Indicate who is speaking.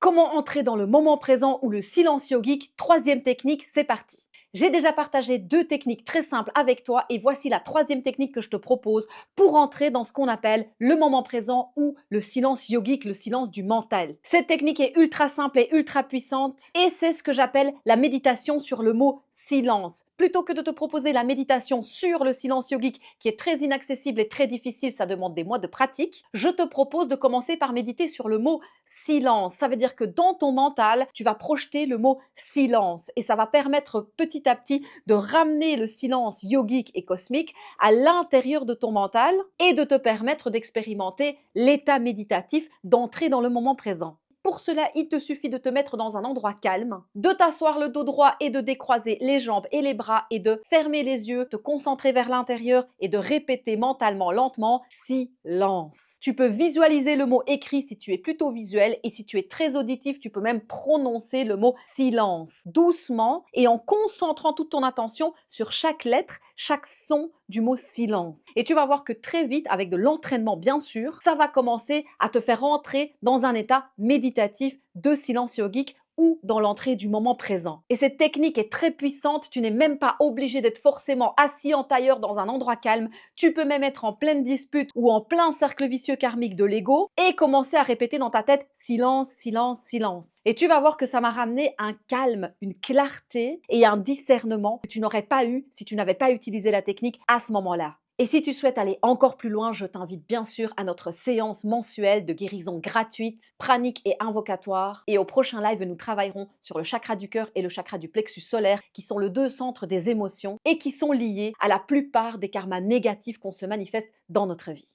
Speaker 1: Comment entrer dans le moment présent ou le silence yogique? Troisième technique, c'est parti. J'ai déjà partagé deux techniques très simples avec toi et voici la troisième technique que je te propose pour entrer dans ce qu'on appelle le moment présent ou le silence yogique, le silence du mental. Cette technique est ultra simple et ultra puissante et c'est ce que j'appelle la méditation sur le mot silence. Plutôt que de te proposer la méditation sur le silence yogique qui est très inaccessible et très difficile, ça demande des mois de pratique, je te propose de commencer par méditer sur le mot silence. Ça veut dire que dans ton mental, tu vas projeter le mot silence et ça va permettre petit à petit de ramener le silence yogique et cosmique à l'intérieur de ton mental et de te permettre d'expérimenter l'état méditatif, d'entrer dans le moment présent. Pour cela, il te suffit de te mettre dans un endroit calme, de t'asseoir le dos droit et de décroiser les jambes et les bras et de fermer les yeux, te concentrer vers l'intérieur et de répéter mentalement, lentement, silence. Tu peux visualiser le mot écrit si tu es plutôt visuel et si tu es très auditif, tu peux même prononcer le mot silence doucement et en concentrant toute ton attention sur chaque lettre, chaque son du mot silence. Et tu vas voir que très vite, avec de l'entraînement bien sûr, ça va commencer à te faire entrer dans un état méditatif de silence yogique ou dans l'entrée du moment présent. Et cette technique est très puissante, tu n'es même pas obligé d'être forcément assis en tailleur dans un endroit calme, tu peux même être en pleine dispute ou en plein cercle vicieux karmique de l'ego et commencer à répéter dans ta tête silence, silence, silence. Et tu vas voir que ça m'a ramené un calme, une clarté et un discernement que tu n'aurais pas eu si tu n'avais pas utilisé la technique à ce moment-là. Et si tu souhaites aller encore plus loin, je t'invite bien sûr à notre séance mensuelle de guérison gratuite, pranique et invocatoire. Et au prochain live, nous travaillerons sur le chakra du cœur et le chakra du plexus solaire, qui sont les deux centres des émotions et qui sont liés à la plupart des karmas négatifs qu'on se manifeste dans notre vie.